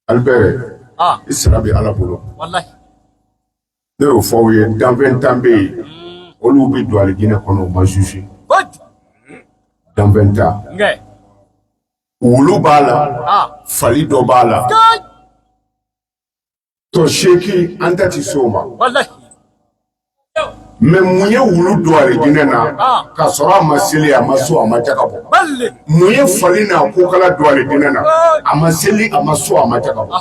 Albert, il sera bien à la boulot. Deux fois, dans 20 ans, on oublie de aller dîner qu'on m'a jugé. Dans 20 ans. Oulu bala, fali do bala. To sheki antati soma. Mais mouye oulu do aller dîner na, kasora masili amaso amatakabo. Mouye fali na kokala do aller dîner na, amasili amaso amatakabo.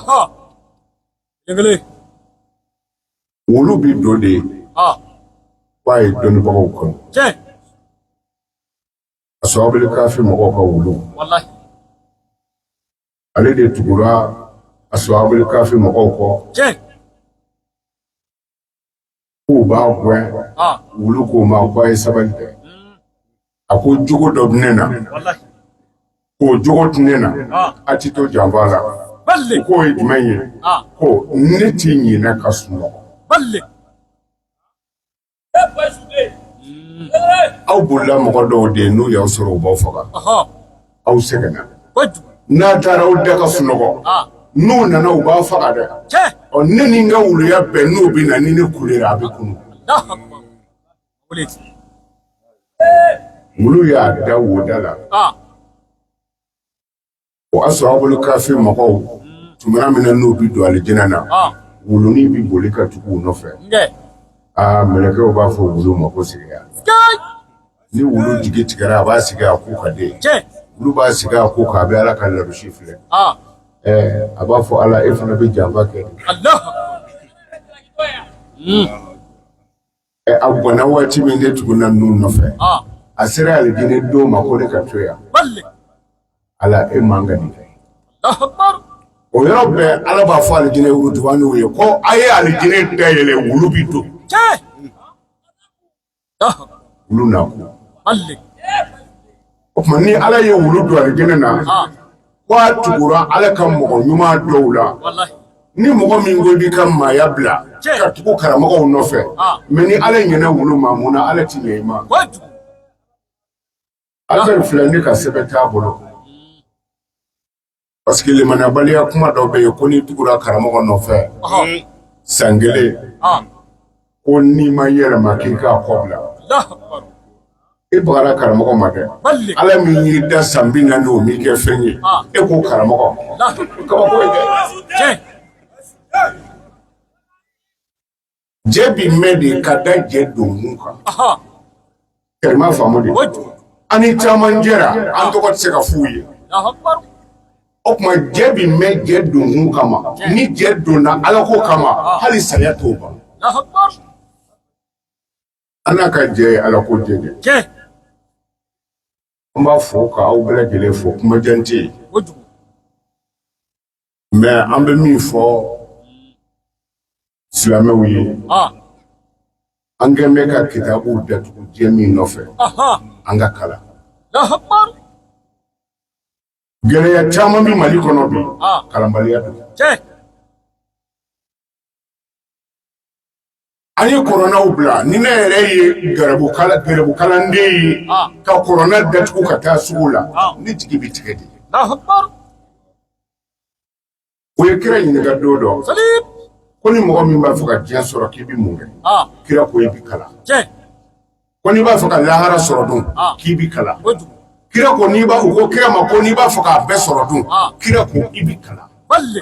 Oulu bi do de. Why don't you go? So I will cafe Mogoka Ulu. I let it to Gura, so I will cafe Mogoko. Who bow where Uluko Mawai Sabante. I could Jugo of Nena. Who Jugot Nena, Atito Javala. Ko it may, ko knitting in a casino. Au bula mogodo de nu ya usoro bofoga. Au segana. Na tara u daga sunogo. Nu na na uba faga de. O nini nga ulu ya benu bi na nini kulira abikunu. Ulu ya Daoudabougou. O aso abulu kafe mogo. Tumara mina nu bi do alijina na. Ulu ni bi bolika tuku no fe. Meleke o ba fo ulu mako siga. Ni wulu jigi tigara ba siga kuka de wulu ba siga kuka be ala kan la shifle aba fo ala ifna be jamba ke Allah abwana wati min de tuguna nun no fe asira ali dine do makole ka toya ala e manga ni Allah akbar o yoro be ala ba fo ali dine wulu tuwani we ko aye ali dine dayele wulu bi to wulu na ko kuma ni ala ye wulu do alijene na kwa tugura ala kan mogo nyuma dowla ni mogo min go bi kan ma yabla ka tugu karamago no fe meni ala nyena wulu mamuna ala tinyema ala flani ka sebeta bolo parce que le manabali akuma do be ko ni tugura karamago no fe sangele ko ni ma yera makika kobla Ibara Karamogo Made. Ala mi da sambina no mi ke fenye. Eko Karamogo. Kama ko Jebi medi kada jedo muka. Kerma famodi. Ani tamanjera antoko tseka fuye. Okma jebi me jedo muka ma. Ni jedo na ala ko kama hali saya toba. Anaka je ala ko jeje. Mba foka au bela jele fo kuma janti mais ambe mi fo silame wi ange meka kitabu datu jemi nofe anga kala gele ya chama mi maliko no bi kalambali ya ani corona ubla ni na yere garabu kala ndei ka corona datu ka tasula ni tigibi tigedi o yekira ni ga dodo salim koni mo mi ba fuka jian soro kibi munge kira ko yebi kala koni ba fuka lahara soro dun kibi kala kira ko ni ba ko kira ma ko ni ba fuka be soro dun kira ko ibi kala balle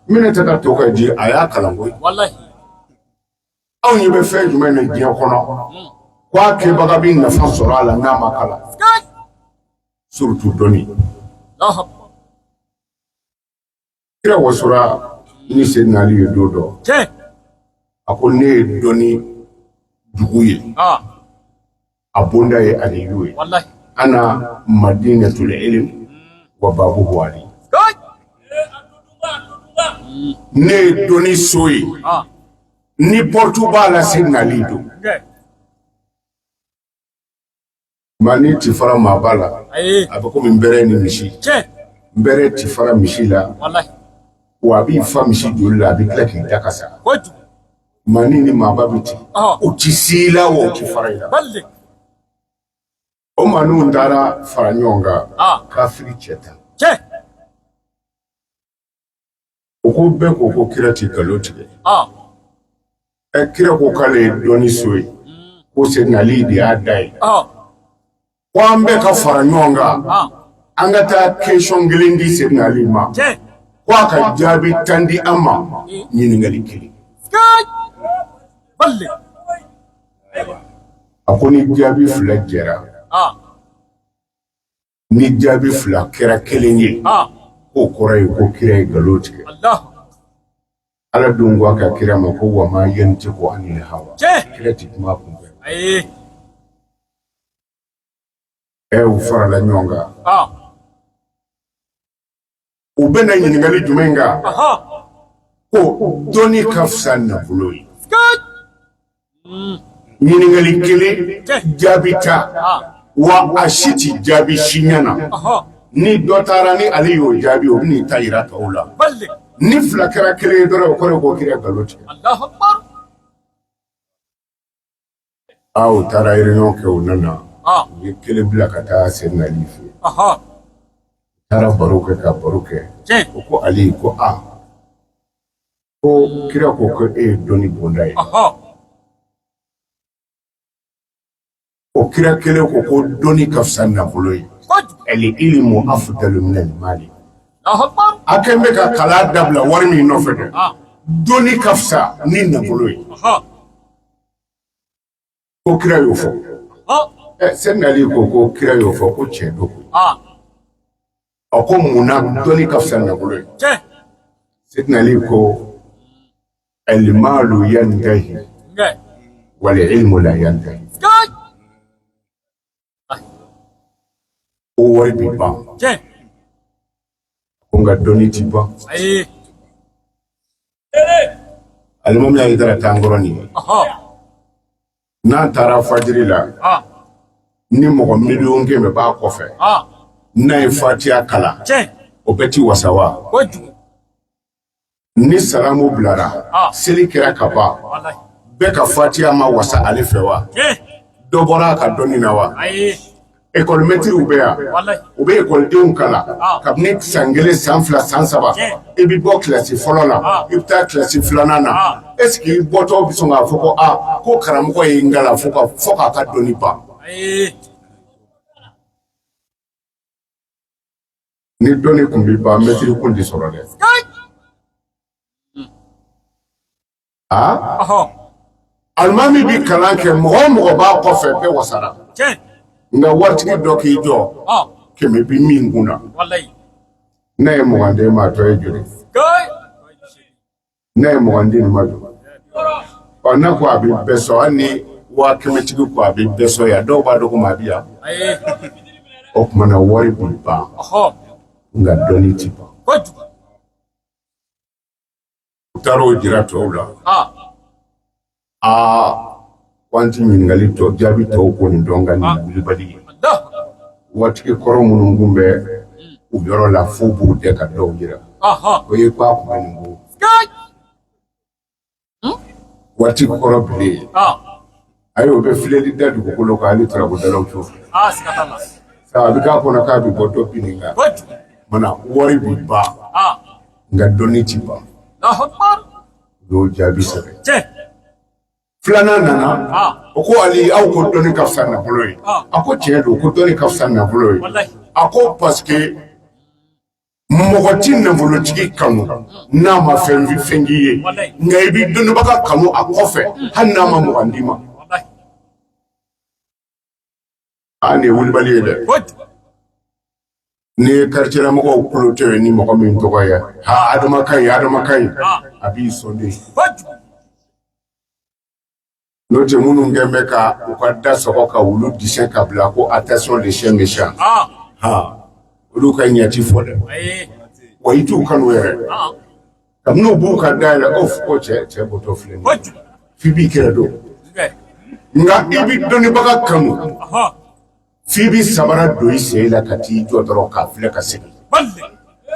Mine taka toka di aya kalangoy wallahi aw ni be fe juma ne dia kono kwa ke baga bin na fa soro ala na makala surtout doni kira wasura ni se na li dodo akol ne doni duguye abonda ye aliwe wallahi ana madinatul ilm wa babu wali ne doni soyi ni Portugal la signalido mani tifara mabala abako mbere ni mishi mbere tifara mishila wallahi wa bi fa mishi dola bi klaki dakasa mani ni mababiti ukisila wa ukifara ila balle o manu ndara faranyonga kafiri cheta Oko be ko kira ti galoti e kira ko kale doni soyi ko se nali di adai ko ambe ka fara nyonga anga ta question gilindi se nali ma ko aka jabi tandi amma nyini ngali kili balle akoni jabi fula jera ni jabi fula kira kelenye ko koray ko kira galoti ala dungu aka kira ma ko wa ma yanti ko anil hawa kira ti ma ko u fara la nyonga u bena nyini ngali jumenga ko doni kafsan na buloyi nyini ngali kile jabita wa ashiti jabi shinyana ni dotara ni aliyo jabi o ni tayira taula ni flakara kile dora ko kire galoti Allahu akbar aw tara irion ke unana ni kile blakata sen alifi tara baruke ka baruke ko ali ko ko kira ko e doni bondai o kira kile ko doni kafsan na buloyi العلم أفضل من المال. أكمل كلا دبلا ورمي نفده. دوني كفسا نين نقولي. كو كرا يوفو. سنالي كو كرا يوفو كو تشدو. أكو منا دوني كفسا نقولي. سنالي كو المال ينتهي والعلم لا ينتهي. O wari bi ban ko nga doni ti ban alimam ya idara tangoroni na tara fajiri la ni mo million ke me ba ko fe na fatia kala o beti wasawa ni salamu blara seli kira kaba be ka fatia ma wasa alifewa dobora ka doni nawa école métier oubea école de kala kabne sangele sanfla sansaba e bi bo classe folola ibta classe flanana est-ce que boto bisonga foko ko karamko e ngala foka ka doni pa ni doni kumbi ba métier kundi sorole almami bi kalanke mo ba ko fe be wasara nga wartigi doki jo keme bi minguna wallahi na mo ande ma to e juri na mo ande ma do ona ko abi beso ani wa keme tigi ko abi beso ya do ba do ko ma biya o kuma na wari bi ba nga doni ti ba taro jira to la wanti mingali to jabi to ko ni donga ni Wilibali wati koro mun ngumbe u yoro la fubu de ka do jira ko ye kwa ko ni ngo wati koro bile ayo be fleli dadu ko lo ka ali tra ko dalaw to sikatala sa bi ka ko na ka bi boto pininga mana wori bi ba nga doni ti ba do jabi sabe flana nana ko ali aw ko doni kafsan na buloy ako chedo ko doni kafsan na buloy ako parce que mogotin na bulo tigi kanu na ma fengiye ngay bi doni baka kanu akofe hanna ma mugandima ane Wilibali de ni quartier mo ko kulote ni mo ko min to ko ya adama kay abi sonde Note munu ngembe ka ukada soko ka wulu dishen kabla ko attention les chiens méchants. Ulu ka nyati fole. Wa itu kan were. Kamno bu ka dala of ko che boto fleni. Fibi kedo. Nga ibi doni baka kanu. Fibi sabara do isela kati jodoro ka fle ka sigi.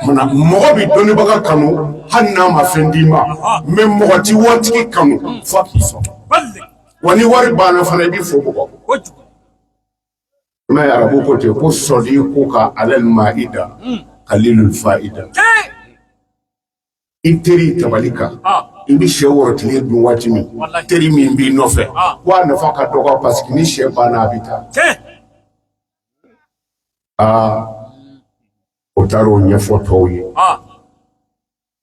Mana mogo bi doni baka kanu hanna ma fendima. Mem mogo ti wotiki kanu faki so. Wani wari bana fana bi fo ko ma ya rabu ko te ko sodi ko ka alal maida qalilul faida iteri tabalika ibi she worotli dun wati mi teri mi bi no fe wa na fa ka dogo parce que ni she ba na habita otaro nya foto yi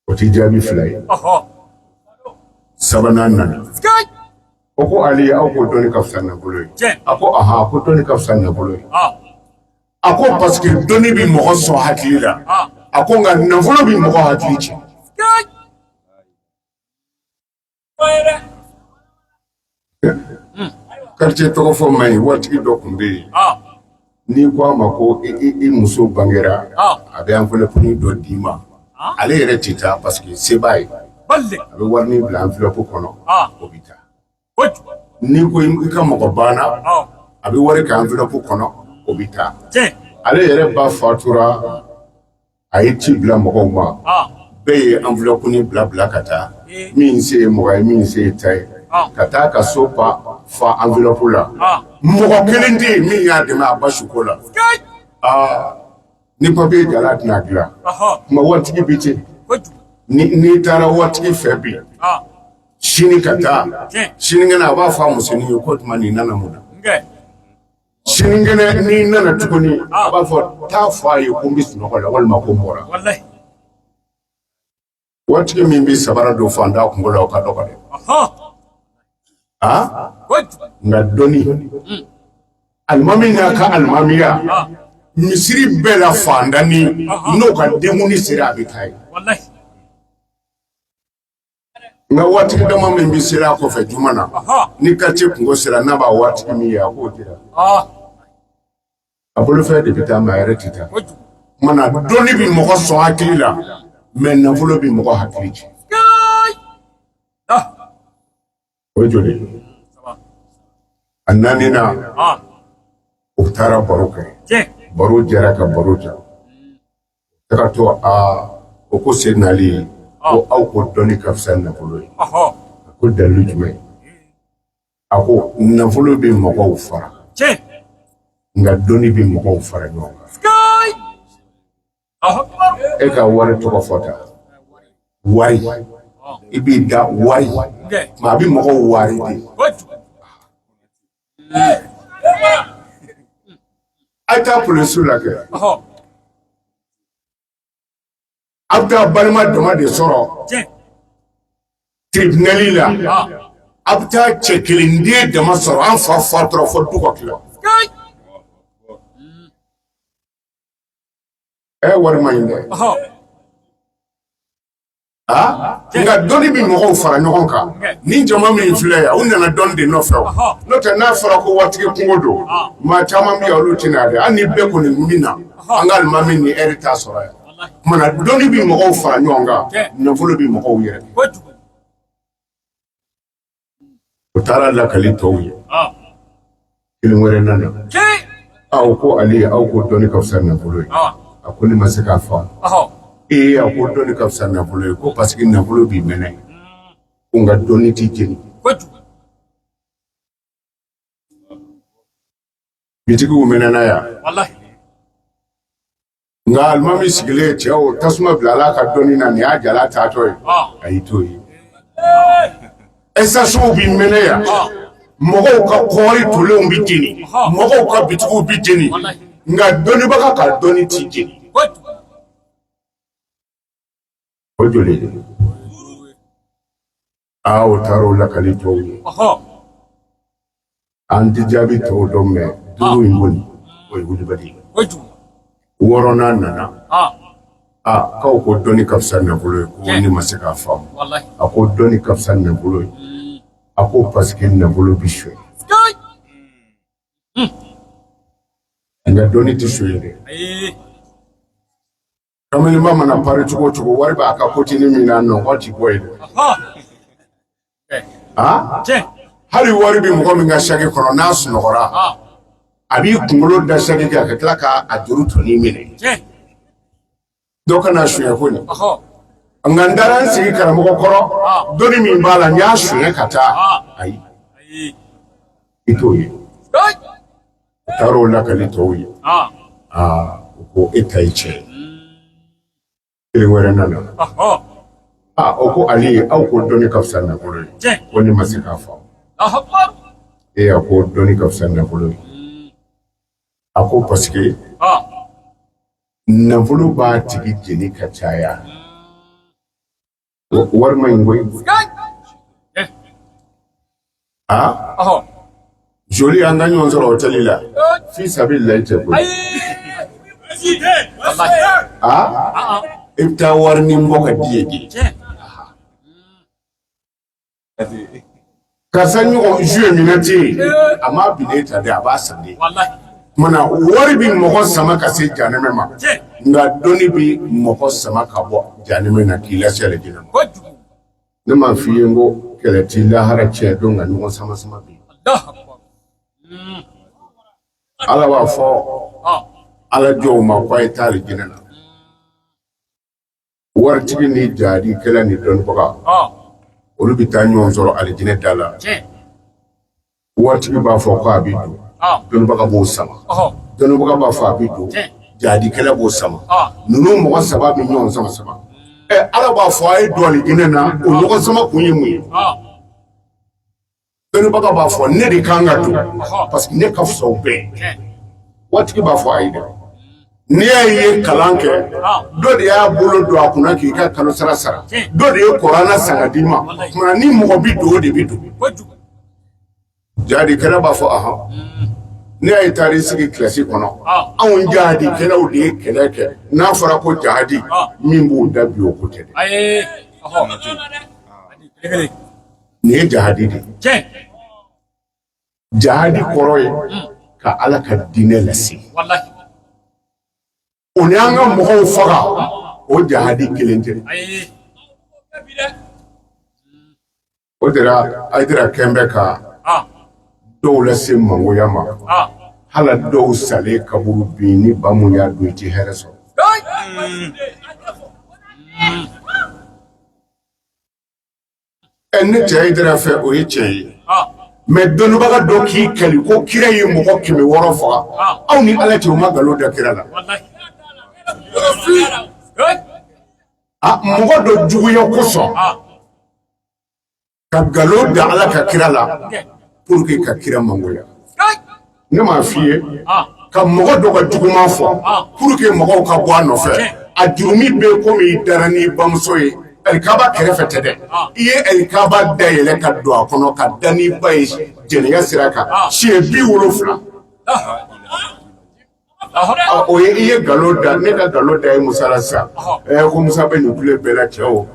oti jabi fly sabana nan oko ali ako doni kafsan na buloy ako aha ko doni kafsan na buloy ako parce que doni bi mo so hakila ako nga navolo bi mo hakili quartier to fo mai wati do kumbe ni kwa mako i muso bangera abe anfole puni do dima ale yere tita parce que c'est bail balle abe warni bla enveloppe kono obita ni ko ka mako bana abe wari ka enveloppe kono obita ale yere ba fatura ayiti bla mako ma be enveloppe ni bla bla kata min se tay kata ka sopa fa enveloppe la moko kelende mi ya de ma bashukola ni papier jalat na gla ma wati biti ni tara wati febi shini kata shini ngana ba fa musini ko mani nana muda shini ngana ni nana tukuni ba fa ta fa yi kumbis no wala wal makombora wallahi wati mi bi sabara do fanda ko ngola ka do kade nga doni almami na ka almamiya misiri bela fandani no ka demuni sira bikai wallahi nga wati dama min bi sira ko fe jumana ni ka ce kungo sira na ba wati mi ya ko tira abulu fe de bita ma yare tita mana doni bi mo ko so hakila men na fulo bi mo ko hakili ojole annani na uktara baruke baru jara ka baruja taka to oko senali ko au ko doni kafsan na fulo ko dalu jume ako na fulo bi mo ko fara nga doni bi mo ko fara no e ka wara to ko fota wai ibi da wai ma bi mo ko wari di ata polisu la ke abda balma dama de soro tribunali la abda chekilinde dama soro an fa fatro fo duko kila war mayinde nga doni bi mo fara ñokon ka ni jama mi fule ya unna na don de no few no te na fara ko watike kungodo ma chama mi yolu tinade ani be ko ni mina angal mami ni erita sora mana doni bi mo fara ñonga na fulu bi mo yere ko tara la kali tawye il ngore nana ko ali ko doni ka sanna fulu akuli masaka fa a ko doni ka fisa nafolo ko parce que nafolo bi mene unga doni ti jeni bitiki u mena na ya wallahi nga almami sigile cheo tasuma blala ka doni na ni ajala tatoy ayitoyi esa so bi mene ya mogo ka kori tole umbi jeni mogo ka bitiki u bi jeni nga doni baka ka doni ti jeni ojole taro la kali to anti jabi to do me duru ingoni o Wilibali worona nana ka ko doni kafsan na bulo ko ni masaka fam wallahi ako doni kafsan na bulo ako paske na bulo bishwe nga doni tishwe kameli mama na pare chuko wari ba aka kotini mina no wati boy hali wari bi mo mi nga shage kono nasu no gora abi kungulo da shage ka klaka ajuru to ni mine doka na shuye ko ni ngandaran sigi karamo ko koro doni mi mbala nya shuye kata ai itoyi taro la kalitoyi ko etaiche il ngore nana Ah, oko ali au ko doni kafsan na kolo. Woni masika fa. Ako doni kafsan na kolo. Ako parce que nafolo ba tigi jeni ka caya. War ma ngoy. Joli anga nyon zoro hoteli la. Fi sabilla ite ko. Ibta warni mboka diegi. Kasanyo juwe minati ama bineta de abasande. Mana wari bi moko sama kasi janeme ma. Nga doni bi moko sama kabo janeme na kila sele jina. Ne ma fiye ngo keleti la hara che donga nuko sama bi. Ala wa fo ala jo ma kwa itali jina na. Wari tigi ni jadi kela ni don boka. Olu bi taa ɲɔgɔn sɔrɔ alijinɛ da la waritigi b'a fɔ ko a b'i don dɔnnibaga b'o sama dɔnnibaga b'a fɔ a b'i don jaadikɛla b'o sama ninnu mɔgɔ saba bɛ ɲɔgɔn sama ala b'a fɔ a ye don alijinɛ na o ɲɔgɔn sama kun ye mun ye dɔnnibaga b'a fɔ ne de kan ka don parce que ne ka fisa o bɛɛ waritigi b'a fɔ a ye dɛ n'i y'a ye kalan kɛ dɔ de y'a bolo don a kunna k'i ka kalo sara dɔ de ye kuranna san ka d'i ma tuma ni mɔgɔ bi don o de bi don jaadikɛla b'a fɔ ne y'a ye taara i sigi kilasi kɔnɔ anw jaadikɛlaw de ye kɛlɛ kɛ n'a fɔra ko jaadi min b'o da bi o ko tɛ dɛ nin ye jaadi de jaadi kɔrɔ ye ka ala ka diinɛ lase o ni an ka mɔgɔw faga o jahadi kelen tɛ o dira Aidara kɛnbɛ ka dɔw lase mangoya ma hala dɔw sale kaburu bi ni ba mun y'a don i ti hɛrɛ sɔrɔ ne tɛ Aidara fɛ o ye tiɲɛ ye mais dɔnnibaga dɔ k'i kɛli ko kira ye mɔgɔ 600 faga aw ni ala cɛ o ma nkalon da kira la mɔgɔ dɔ juguya kosɔn ka nkalon da ala ka kira la pour que ka kira mangoya ne m'a f'i ye ka mɔgɔ dɔ ka juguman fɔ pour que mɔgɔw ka bɔ a nɔfɛ a jurumi bɛ komi i dara n'i bamuso ye alikaba kɛrɛfɛ tɛ dɛ i ye alikaba dayɛlɛ ka don a kɔnɔ ka da n'i ba ye jɛnɛya sira kan siɲɛ 70 o ye i ye nkalon da ne ka nkalon da ye Musa la sisan ko Musa bɛ nin kule bɛɛ la cɛ o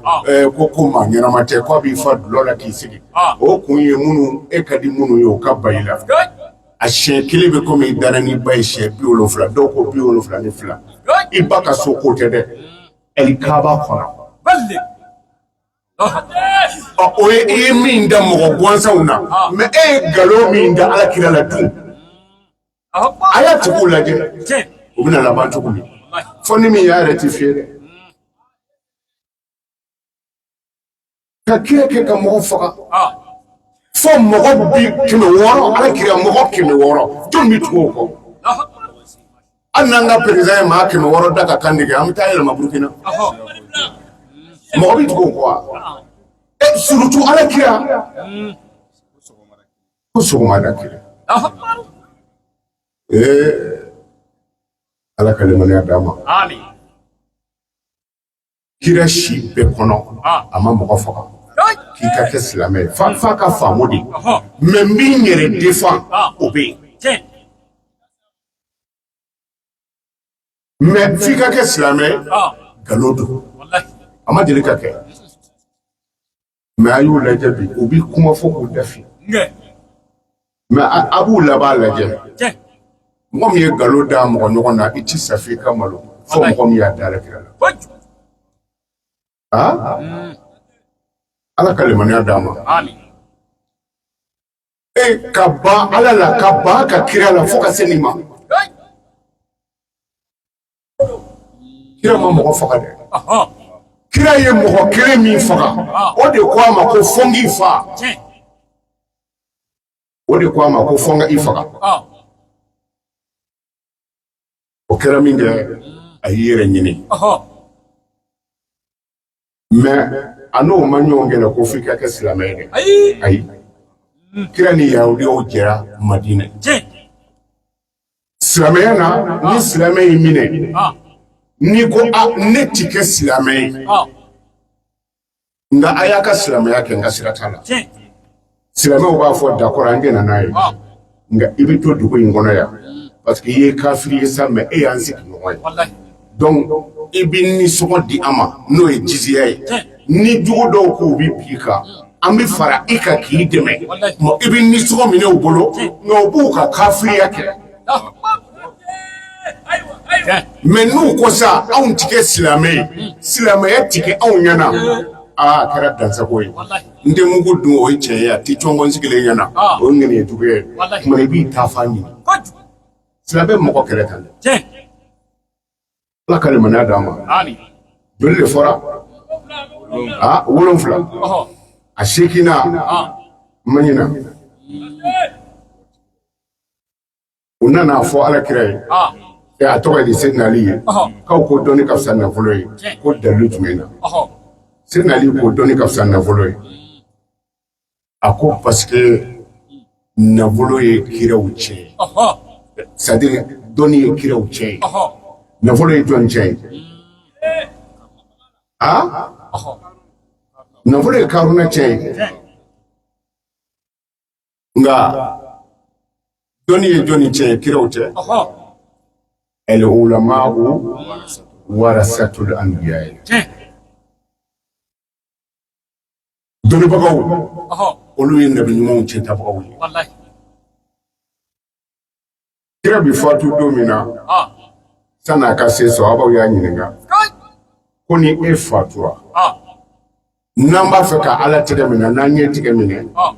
ko maa ɲɛnama tɛ ko a b'i fa dulɔ la k'i sigi o kun ye minnu e ka di minnu ye o ka ba i la a siɲɛ kelen bɛ komi i dara n'i ba ye siɲɛ 70 dɔw ko 72 i ba ka so ko tɛ dɛ alikaba kɔnɔ o ye i ye min da mɔgɔ gansanw na mais e ye nkalon min da ala kira la dun a y'a tigiw lajɛ u bɛna laban cogo min fɔ ni min y'a yɛrɛ ti fiyɛ dɛ ka kira kɛ ka mɔgɔ faga fɔ mɔgɔ bi 600 ala kira mɔgɔ 600 jɔn bi tugu o kɔ hali n'an ka président ye maa 600 da ka kan de kɛ an bɛ taa yɛlɛma Burukina mɔgɔ bi tugu o kɔ wa surtout ala kira ko sɔgɔmada kira ala ka limaniya d'a ma kira si bɛɛ kɔnɔ a ma mɔgɔ faga k'i ka kɛ silamɛ ye f'a ka faamu de mais min yɛrɛ défend o bɛ yen mais f'i ka kɛ silamɛ nkalon don a ma deli ka kɛ mais a y'u lajɛ bi u bi kuma fɔ k'u dafi mais a b'u laban lajɛ mɔgɔ min ye nkalon da mɔgɔ ɲɔgɔn na i ti sa f'i ka malo fɔ mɔgɔ min y'a da ala kira la ala ka limaniya d'a ma ka ban ala la ka ban ka kira la fo ka se nin ma kira ma mɔgɔ faga dɛ kira ye mɔgɔ kelen min faga o de ko a ma ko fɔ n k'i fa o de ko a ma ko fɔ n ka i faga o kɛra min kɛ a y'i yɛrɛ ɲini mais ano manyongela ko fika ka silamene ai kira ni yaudi o jera madina silamena ni silamei mine ni ko netike silamei nga ayaka silamea ke nga siratala silameu ba fo d'accord ande na nayi nga ibito duko ingona ya parce que ye kafiri sa me e yansi no wallahi donc ibini sogo di ama no e jiziye ni dugo do ko bi pika ambi fara ika ki deme mo ibini sogo mine obolo no buka kafiri yake menu ko sa on tike silame tike on yana kara dansa koy nde mugo du o che ya ti chongo nsikile yana o ngene tube mo bi tafani silame mo ko kere tan la kalima na dama ani dolle fora wolon fula a shekina manyina unana fo ala kire ya to di sidna ali ka ko doni ka sanna foloy ko dalu tumena sidna ali ko doni ka sanna foloy ako parce que na foloy kire uche c'est-à-dire doni kire uche na foloy ton che na foloy karuna che nga doni che kire uche العلماء ورثة الأنبياء دوني بقاو قولوا النبي نمو تشتا بقاو والله كرا بفاتو دومينا سانا كاسي صحابة يعني نغا كوني إفاتوا نمبر فكا على تغمينا نانيه تغمينا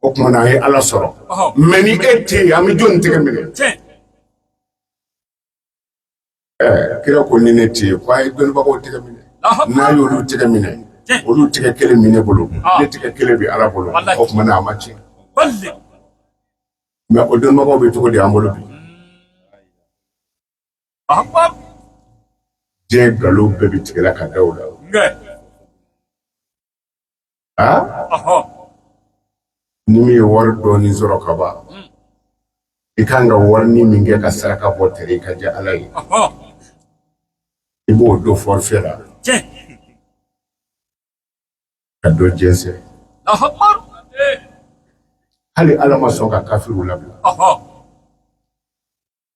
وكمنا هي على صرو مني إتي أمي جون تغمينا kira ko nene ti kwa don ba ko tiga mine na yolu tiga mine olu tiga kele mine bolo ne tiga kele bi ala bolo o kuma na machi balle me o don ma ko be to ko di ambolo bi je galo be bi tiga la ka dawla ni mi war do ni zoro ka ba ikanga war ni minge ka saraka bo tere ka ja alai ibo do forfera kado jense hali alama songa kafiru labla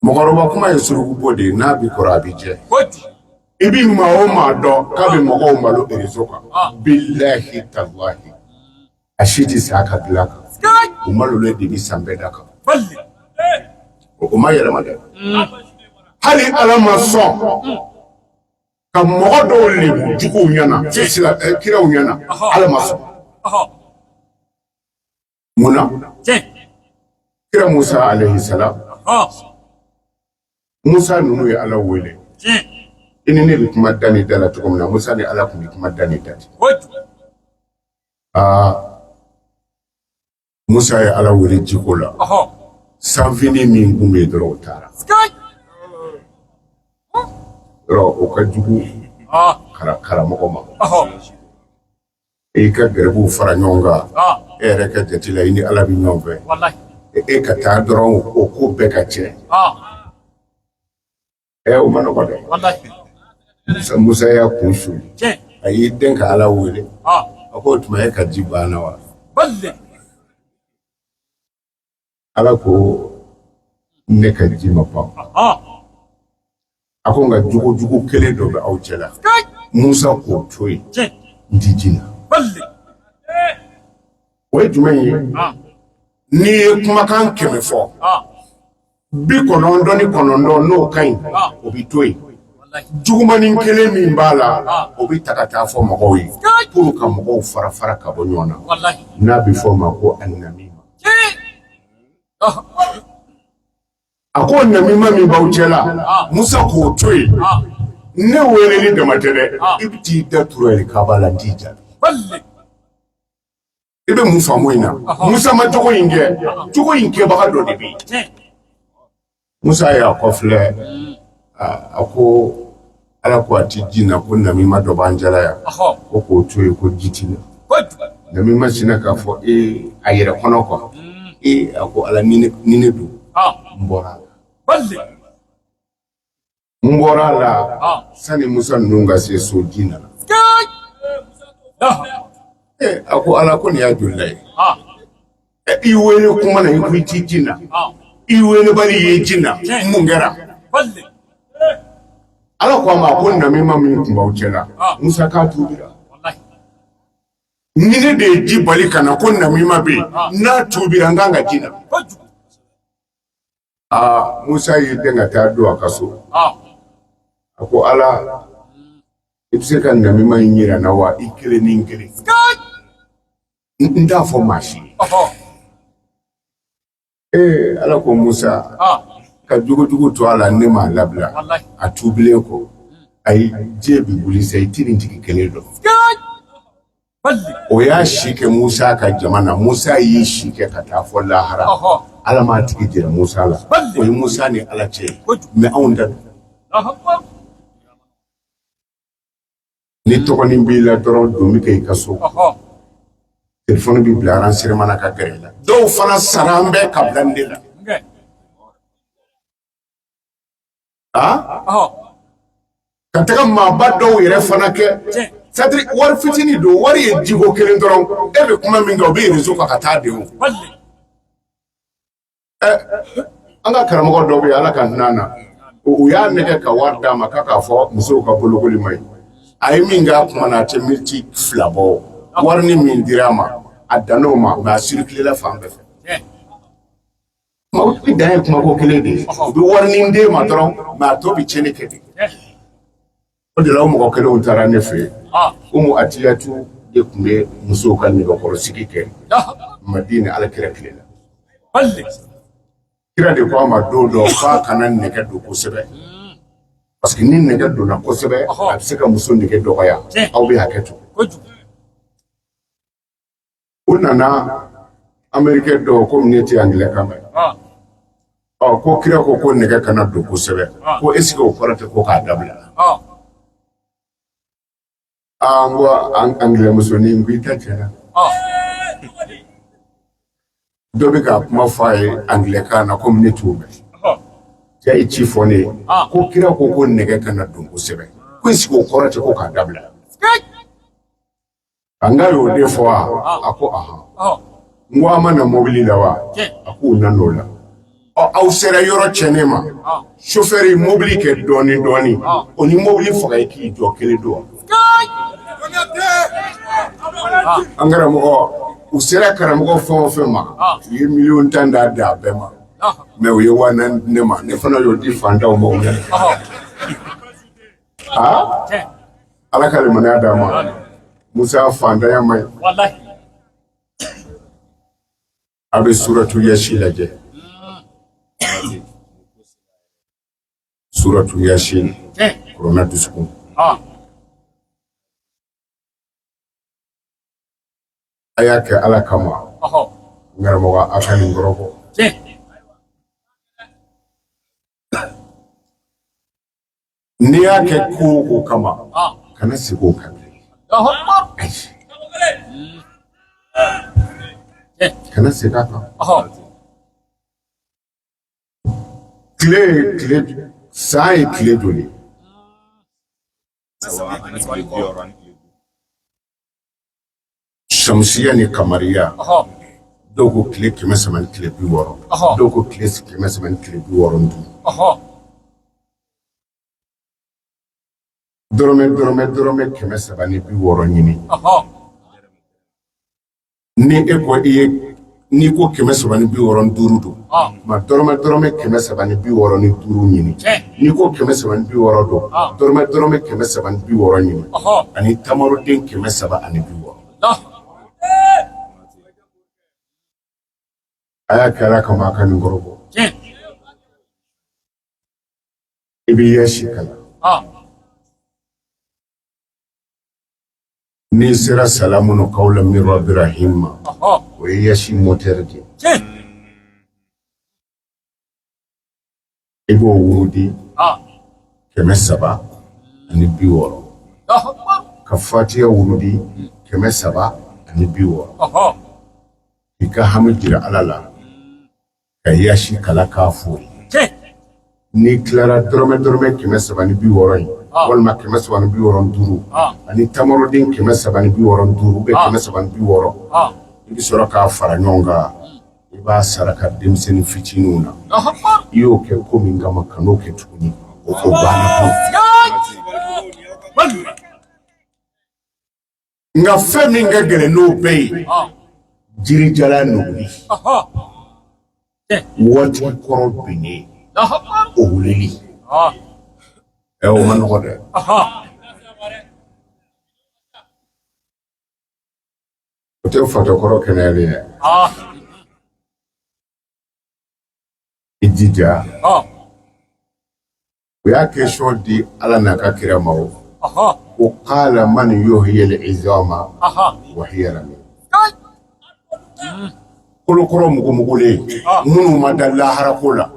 mogoroba kuma yesuru bode na bi korabije ibi ma do ka bi mogo malo erizoka billahi tallahi ashiti saka bilaka umalo le dibi sambedaka o yele made hali alama son ka modo le juko nyana sila kira nyana alama son muna kira Musa alayhi salam Musa nunu ya ala wele ini ne bikuma dani dala to komna Musa ne ala kun bikuma dani dati Musa ya ala wele jikola sanfini min gumbe doro tara ro o ka jugu kara moko ma e ka gerbu fara nyonga e re ka tetila ini ala bi nyonga wallahi e ka ta doro o ko be ka che o mano ko wallahi Musa ya kunsu ayi den ka ala wele ko tuma e ka jibana wa balle ala ko ne ka jima pa ako nga jugu kele do be awchela Musa ko toy ndijina balle we jumeyi ni kuma kan keme fo bi konondo no kain obi toy jugumani kele mi mbala obi takata fo mogoyi pour ka mogo fara ka bonyona wallahi na bi fo mako annami ako namima mi bauchela Musa ko toy ne wele ni da matere ibti da turel kabala dija balle ibe Musa moina Musa ma jogo inge ba do dibi Musa ya kofle ako ala ko ati jina ko namima do banjala ya ko ko to ko jitina namima sina ka fo ayere kono ko ako ala nine do mbora la sani musa nunga se so jina ako ala ko ni ajullai iwele kuma na yukuiti jina iwele bali ye jina mungera ala ko ma ko namima min kumba uchela musa ka tubira nine de di bali kana ko namima be na tubira nganga jina musa yi denga ta do akaso ako ala ibse kan namima nyira na wa ikele ningere nda fo mashi ala ko musa ka jugo to ala ne ma labla atubile ko ay jebi buli sai tirin tiki kele do o ya shike musa ka jamana musa yi shike ka ta fo lahara ala ma tiki jira musa la o yi musa ne ala ce me aunda ni to ko ni bila doro do mi kay kaso telephone bi bila ran sire mana ka gerela do fana sarambe ka blandela kataka ma bado yere fana ke sadri war fitini do war ye jigo kelen doron ebe kuma minga obi rezo ka kata de o anga karamo do be ala kan nana o ya nege ka warda makaka fo muso ka bologoli mai ay minga kuma na temiti flabo warni min dirama adanoma ba circuler la femme ma uti dai kuma ko kele de do warni nde ma doron ma to bi chene kede o de lawo mo ko kele on tara ne fe umu atiyatu de kumbe muso kan ni ko siki ke madina ala kire kile balle kira de ko ma do fa kanan ne ke do ko sebe parce que ni ne ke do na ko sebe a se ka muso ne ke do ko ya aw bi haketo unana America do community anglais kamay ko kira ko ne ke kana do ko sebe ko esiko ko farata ko ka dabla angwa anglais musoni ngita tena dobe ka kuma fay anglais kana community ube ya ichi fone ko kira ko ne ke kana do ko sebe ko esiko ko farata ko ka dabla angayo de fo ako ngwa mana mobili lawa aku nanola au sera yoro chenema chauffeur mobili ke doni oni mobili fo kay ki jo kele do angara mo usera karamo fo ma ye million tanda da bema me we wana nema ne fana yo di fanda o mo ala kale mana da ma musa fanda ya mai wallahi abe suratu yasin laje suratu yasin corona dusku ayake ala kama ngaramo ga akani ngorobo ni yake ku kama kana sigo kabli kana seka ka clé ça est clé donnée shamsiya ni kamariya dogo clé kema saman clé bi woro dogo clé kema saman clé bi woro ndu dorome kema saman bi woro nyini ni eko ni ko kema saban bi woron durudo ma dorome kema saban bi woron ni duru nyini ni ko kema saban bi woro do dorome kema saban bi woron nyini ani tamaro den kema saban ani bi woro aya kala kama kan ngorobo ibi yashi kala ni sira salamun qawlan min rabbir rahim wa yashi moterdi ibo wudi keme saba ani biworo ka fatiya wurudi keme saba ani biworo ika hamidira alala ka yashi kala kafu ni klara dorme keme saba ni biworo walma keme saba ni biworo duru ani tamarodin keme saba ni biworo duru be keme saba ni biworo ibi soro ka fara nyonga iba saraka demseni fitinuna iyo ke komi ngama kanoke tukuni oko bana nga femi nga gele no pay jiri jala nubli wati koro bini o wulili o man ngode ote foto koro kenele idija ويا كيشو دي على ناكا كرامو وقال من يحيي العظام وهي رميم كل كرو مغولي منو ما دلا حركولا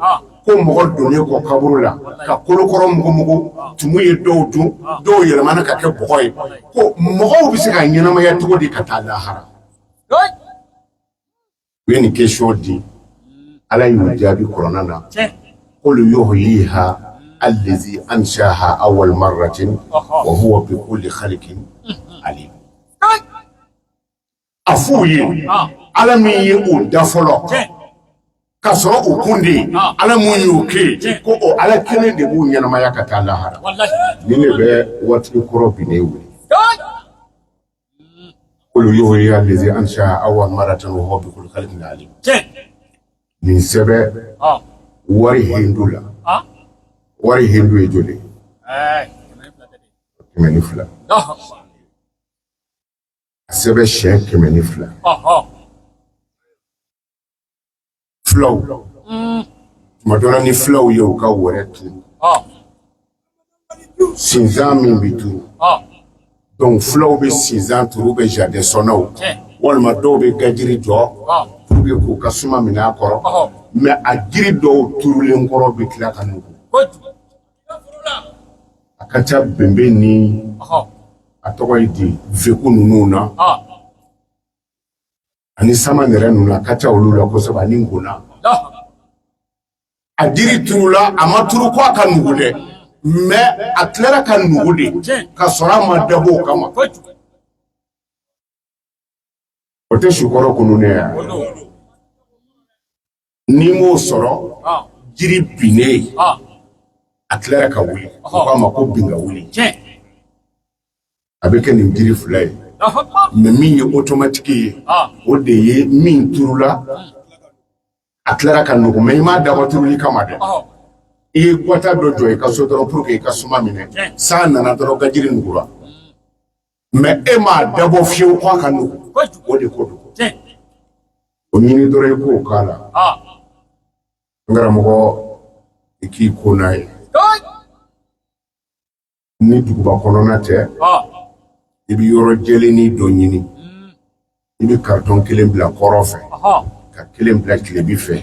كو مغول دوني كو كابرولا كا كل كرو مغو تموي دو يلمانا كا كبوي كو مغو بيسكا نينا ما يتو دي كتالا حرا وين كيشو دي على يجابي كورونا قل يحييها الذي أنشاها أول مرة وهو بكل خلق عليم أفوي على مين يقول دفلو كسر أكوندي على مين يوكي كو على كل دبون ينما يكتالا هذا نيني به واتي كروبي نيوي قل يحييها الذي أنشاها أول مرة وهو بكل خلق عليم من سبب وري هندولا wari hindu ejole kemenifla sebe sheikh kemenifla flow madona ni flow yo ka woretu sinzami bitu donc flow be sinzam turube jardin sono wal ma dobe gajiri jo turube ko kasuma mina koro mais a giri do turulen koro be kila kanu akata bembe ni atokoy di veku nununa ani sama nere nuna kata olula ko saba ni ngona adiri turula amaturu ko aka nugude me atlera kan nugude ka sora ma dabo kama ote shukoro kunune ya ni mo soro jiri bine atlara ka wuli ko ma ko binga wuli abeke ni jiri fulay me min ye automatique o de ye min turula atlara ka nugo me ma da turuli kama de e kwata do joy ka so doro pour que ka suma mine sa nana doro ga jiri ngura me e ma dabo fiu ko ka nugo o de ko do o ni doro ko kala ngara mo iki kunai ni duguba kɔnɔna tɛ ibi yɔrɔ jɛlenni dɔ ɲini ibi karton kelen bila kɔrɔ fɛ ka kelen bila kilebi fɛ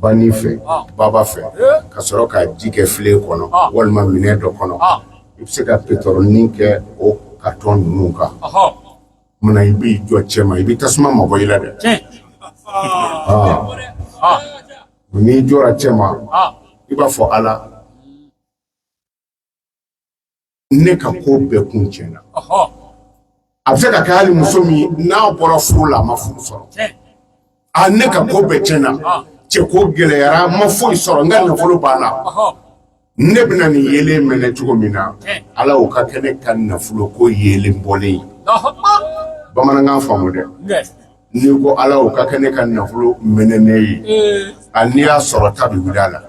bani fɛ baba fɛ ka sɔrɔ ka ji kɛ filen kɔnɔ walima minɛ dɔ kɔnɔ i bɛ se ka pétrole kɛ o karton ninnu kan mana i b'i jɔ cɛma i bɛ tasuma mabɔ i la dɛ n'i jɔra cɛma i b'a fɔ ala ne ka ko bɛɛ kun tiɲɛna a bɛ se ka kɛ hali muso min n'a bɔra furu la a ma furu sɔrɔ a ne ka ko bɛɛ tiɲɛna cɛ ko gɛlɛyara ma foyi sɔrɔ n ka nafolo banna ne bɛna nin yelen mɛnɛ cogo min na ala o ka kɛ ne ka nafolo ko yelen bɔlen bamanankan faamu dɛ n'i ko ala o ka kɛ ne ka nafolo mɛnɛnen ye a n'i y'a sɔrɔ ta bɛ wuli a la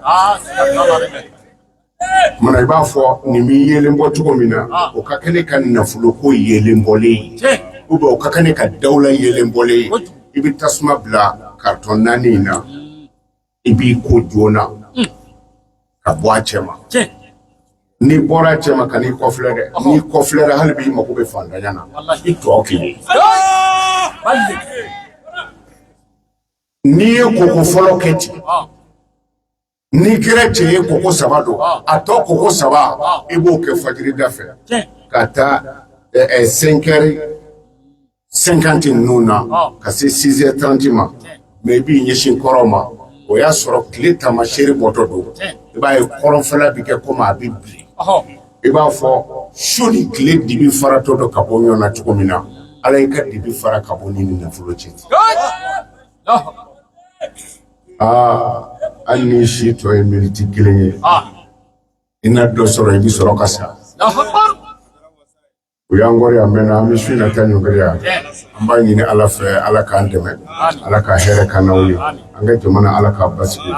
mana i b'a fɔ nin b'i yelen bɔ cogo min na o ka kɛ ne ka nafolo ko yelen bɔlen ye ou bien o ka kɛ ne ka dawula yelen bɔlen ye i bɛ tasuma bila karton naani in na i b'i ko joona ka bɔ a cɛ ma n'i bɔra a cɛ ma ka n'i kɔfilɛ dɛ n'i kɔfilɛra hali bi i mako bɛ fantanya na i tɔ kelen n'i ye koko fɔlɔ kɛ ten ni kɛra cɛ ye koko saba don a tɔ koko saba i b'o kɛ fajiri da fɛ ka taa 5h50 ninnu na ka se 6h30 ma mais i b'i ɲɛsin kɔrɔ ma o y'a sɔrɔ tile tamasere bɔtɔ don i b'a ye kɔrɔnfɛla bi kɛ komi a bɛ bilen i b'a fɔ su ni tile dibi faratɔ dɔ ka bɔ ɲɔgɔn na cogo min na ala y'i ka dibi fara ka bɔ ni nafolo cɛ hali ni si tɔ ye miniti 1 ye i na dɔ sɔrɔ i bi sɔrɔ ka sa o y'an kɔrɔ yan mɛnna an bɛ su in na taa ɲɔgɔn yan an b'a ɲini ala fɛ ala k'an dɛmɛ ala ka hɛrɛ ka n'aw ye an ka jamana ala k'a basigi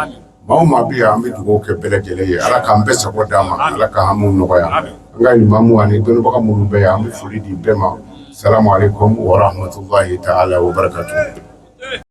maa o maa bɛ yan an bɛ dugawu kɛ bɛɛ lajɛlen ye ala k'an bɛɛ sago d'a ma ala ka hamiw nɔgɔya an ka limamu ani dɔnnibaga minnu bɛ yan an bɛ foli di bɛɛ ma salamu alaikum wa rahmatulahi ta'ala wa barakatuh